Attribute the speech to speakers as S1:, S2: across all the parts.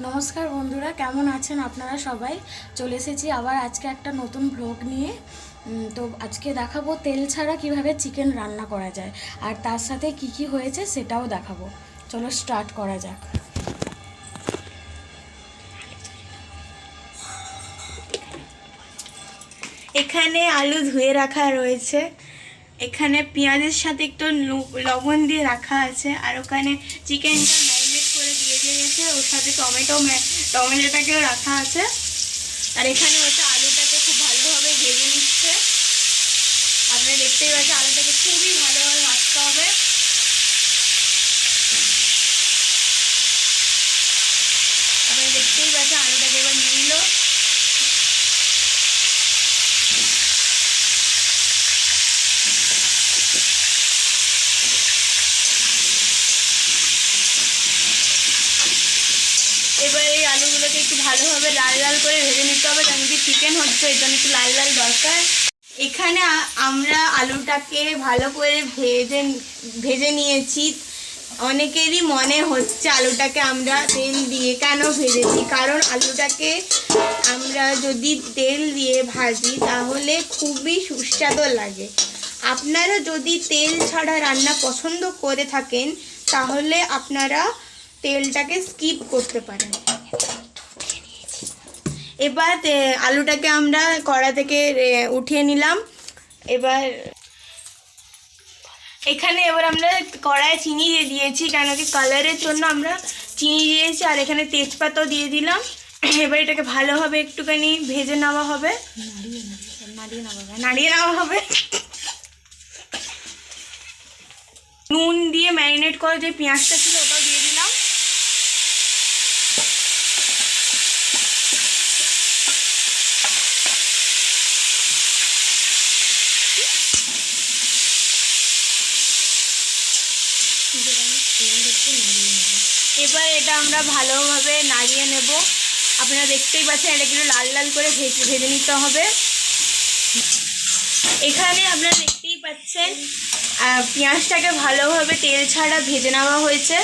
S1: নমস্কার বন্ধুরা, কেমন আছেন আপনারা সবাই? চলে এসেছি আবার আজকে একটা নতুন ব্লগ নিয়ে। তো আজকে দেখাবো তেল ছাড়া কিভাবে চিকেন রান্না করা যায়, আর তার সাথে কি কি হয়েছে সেটাও দেখাবো। চলো স্টার্ট করা যাক।
S2: এখানে আলু ধুয়ে রাখা রয়েছে, এখানে পেঁয়াজের সাথে একটু লবণ দিয়ে রাখা আছে, আর ওখানে চিকেনটা ম্যারিনেট করে দিয়ে দিয়েছে, ওর সাথে টমেটোটাকেও রাখা আছে। আর এখানে হচ্ছে আলুটাকে খুব ভালোভাবে ভেজে নিচ্ছে। আপনারা দেখতেই পাচ্ছেন আলুটাকে খুবই ভালোভাবে ভাজতে হবে। আপনারা দেখতেই পাচ্ছেন আলুটাকে এবার নিয়ে নিল। এবার এই আলুগুলোকে একটু ভালোভাবে লাল লাল করে ভেজে নিতে হবে, কারণ কি চিকেন হচ্ছে এর জন্য একটু লাল লাল দরকার। এখানে আমরা আলুটাকে ভালো করে ভেজে নিয়েছি। অনেকেরই মনে হচ্ছে আলুটাকে আমরা তেল দিয়ে কেন ভেজেছি, কারণ আলুটাকে আমরা যদি তেল দিয়ে ভাজি তাহলে খুবই সুস্বাদু লাগে। আপনারা যদি তেল ছাড়া রান্না পছন্দ করে থাকেন তাহলে আপনারা তেলটাকে স্কিপ করতে পারেন। এবার আলুটাকে আমরা কড়া থেকে উঠিয়ে নিলাম। এবার আমরা কড়ায় চিনি দিয়ে দিয়েছি, কেন কি কালারের জন্য আমরা চিনি দিয়েছি, আর এখানে তেজপাতাও দিয়ে দিলাম। এবার এটাকে ভালোভাবে একটুখানি ভেজে নেওয়া হবে, নাড়িয়ে নেওয়া হবে। নুন দিয়ে ম্যারিনেট করা যে পেঁয়াজটা ছিল ওটাও দিয়ে দিলাম। এবার এটা আমরা ভালোভাবে নাড়িয়ে নেব। আপনারা দেখতেই পাচ্ছেন এটা কিন্তু লাল লাল করে ভেজে নিতে হবে। এখানে আপনারা দেখতেই পাচ্ছেন পেঁয়াজটাকে ভালোভাবে তেল ছাড়া ভেজে নেওয়া হয়েছে।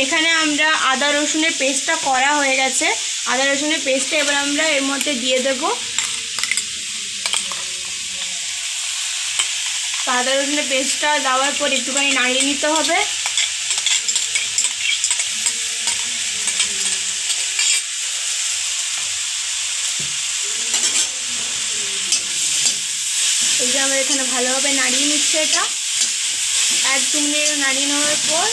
S2: এখানে আমরা আদা রসুনের পেস্টটা করা হয়ে গেছে। আদা রসুনের পেস্টটা এবার আমরা এর মধ্যে দিয়ে দেব। আদা রসুনের পেস্টটা দেওয়ার পর একটুখানি নাড়িয়ে নিতে হবে। এই যে আমরা এখানে ভালোভাবে নাড়িয়ে নিচ্ছে, এটা 1-2 মিনিট নাড়িয়ে নেওয়ার পর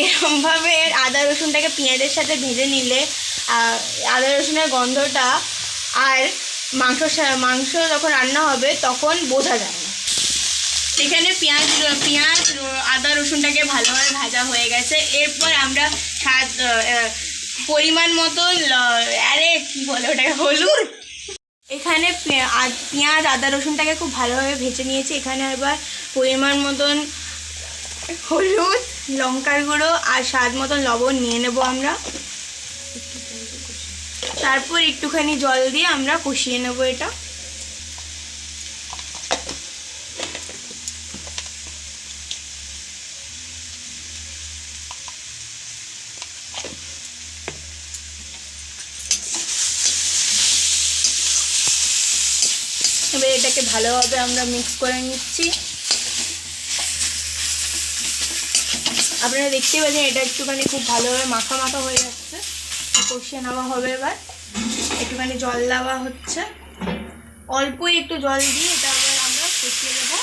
S2: এরকমভাবে আদা রসুনটাকে পেঁয়াজের সাথে ভেজে নিলে আদা রসুনের গন্ধটা আর মাংস যখন রান্না হবে তখন বোঝা যায় না। এখানে পেঁয়াজ আদা রসুনটাকে ভালোভাবে ভাজা হয়ে গেছে। এরপর আমরা পরিমাণ মতো কী বলে ওটাকে, হলুদ। এখানে পেঁয়াজ আদা রসুনটাকে খুব ভালোভাবে ভেজে নিয়েছি। এখানে এবার পরিমাণ মতন হলুদ, লঙ্কার গুঁড়ো আর স্বাদ মতন লবণ নিয়ে নেব আমরা। তারপর একটুখানি জল দিয়ে আমরা কষিয়ে নেব এটা। এবার এটাকে ভালোভাবে আমরা মিক্স করে নিচ্ছি। আপনারা দেখতেই পাচ্ছেন এটা একটুখানি খুব ভালোভাবে মাখা মাখা হয়ে যাচ্ছে। কষিয়ে নেওয়া হবে। এবার একটুখানি জল দেওয়া হচ্ছে, অল্পই একটু জল দিয়ে এটা আবার আমরা কষিয়ে দেবো।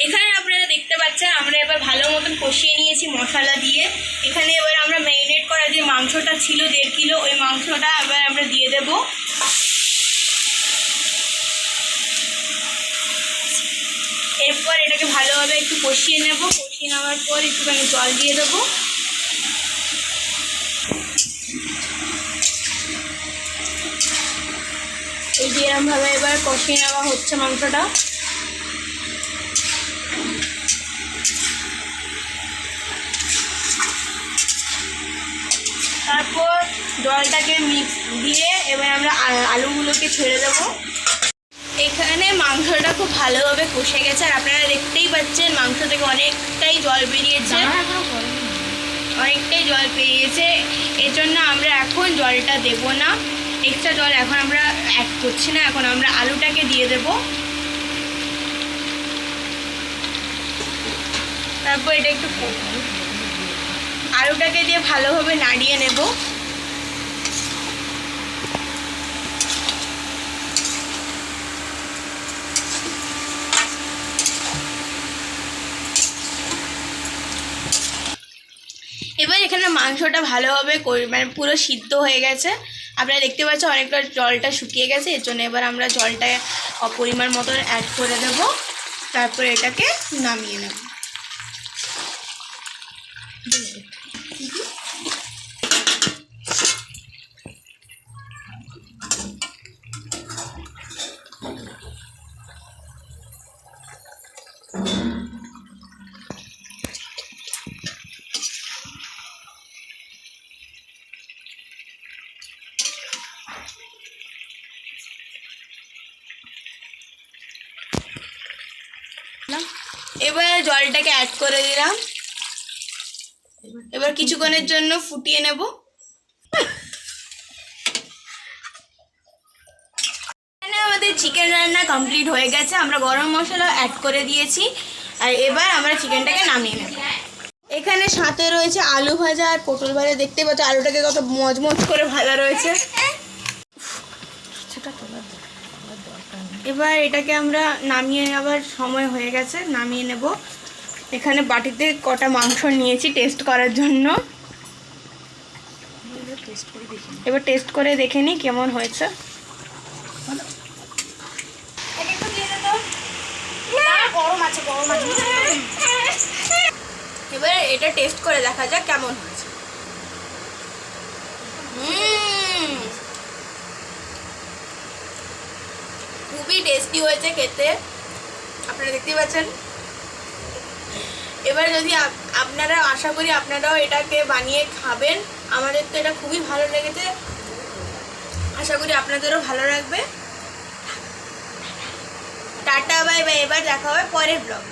S2: এখানে আপনারা দেখতে পাচ্ছেন আমরা এবার ভালো মতন কষিয়ে নিয়েছি মশলা দিয়ে। এখানে এবার আমরা ম্যারিনেট করা যে মাংসটা ছিল 1.5 কিলো, ওই মাংসটা এবার আমরা দিয়ে দেব। এরপর এটাকে ভালোভাবে একটু কষিয়ে নেব। কষিয়ে নেওয়ার পর একটুখানি জল দিয়ে দেবো। এই যে এরমভাবে এবার কষিয়ে নেওয়া হচ্ছে মাংসটা। তারপর জলটাকে মিক্স দিয়ে এবার আমরা আলুগুলোকে ছেড়ে দেবো। এখানে মাংসটা খুব ভালোভাবে কষে গেছে, আর আপনারা দেখতেই পাচ্ছেন মাংস থেকে অনেকটাই জল বেরিয়েছে, এর জন্য আমরা এখন জলটা দেব না, এক্সট্রা জল এখন আমরা অ্যাড করছি না। এখন আমরা আলুটাকে দিয়ে দেব। তারপর এটা একটু আলুটাকে দিয়ে ভালোভাবে নাড়িয়ে নেব। এবার এখানে মাংসটা ভালোভাবে মানে পুরো সিদ্ধ হয়ে গেছে, আপনারা দেখতে পাচ্ছেন অনেকটা জলটা শুকিয়ে গেছে। এর জন্য এবার আমরা জলটা পরিমাণ মতো অ্যাড করে দেব, তারপরে এটাকে নামিয়ে নেব। এবার জলটাকে অ্যাড করে দিলাম। এবার কিছুক্ষণের জন্য ফুটিয়ে নেব। এখানে আমাদের চিকেন রান্না কমপ্লিট হয়ে গেছে, আমরা গরম মশলা অ্যাড করে দিয়েছি, আর এবার আমরা চিকেনটাকে নামিয়ে নেব। এখানে সাথে রয়েছে আলু ভাজা আর পটল ভাজা, দেখতে পাচ্ছ আলুটাকে কত মজমজ করে ভাজা রয়েছে। এবার এটাকে আমরা নামিয়ে নেওয়ার সময় হয়ে গেছে, নামিয়ে নেব। এখানে বাটিতে কটা মাংস নিয়েছি টেস্ট করার জন্য, এবার টেস্ট করে দেখে নিই কেমন হয়েছে। এবার এটা টেস্ট করে দেখা যাক কেমন হয়েছে। খুবই টেস্টি হয়েছে খেতে, আপনারা দেখতে পাচ্ছেন। এবার যদি আপনারা, আশা করি আপনারাও এটাকে বানিয়ে খাবেন। আমাদের তো এটা খুবই ভালো লেগেছে, আশা করি আপনাদেরও ভালো লাগবে। টাটা বাই বাই, এবার দেখা হবে পরের ব্লগ।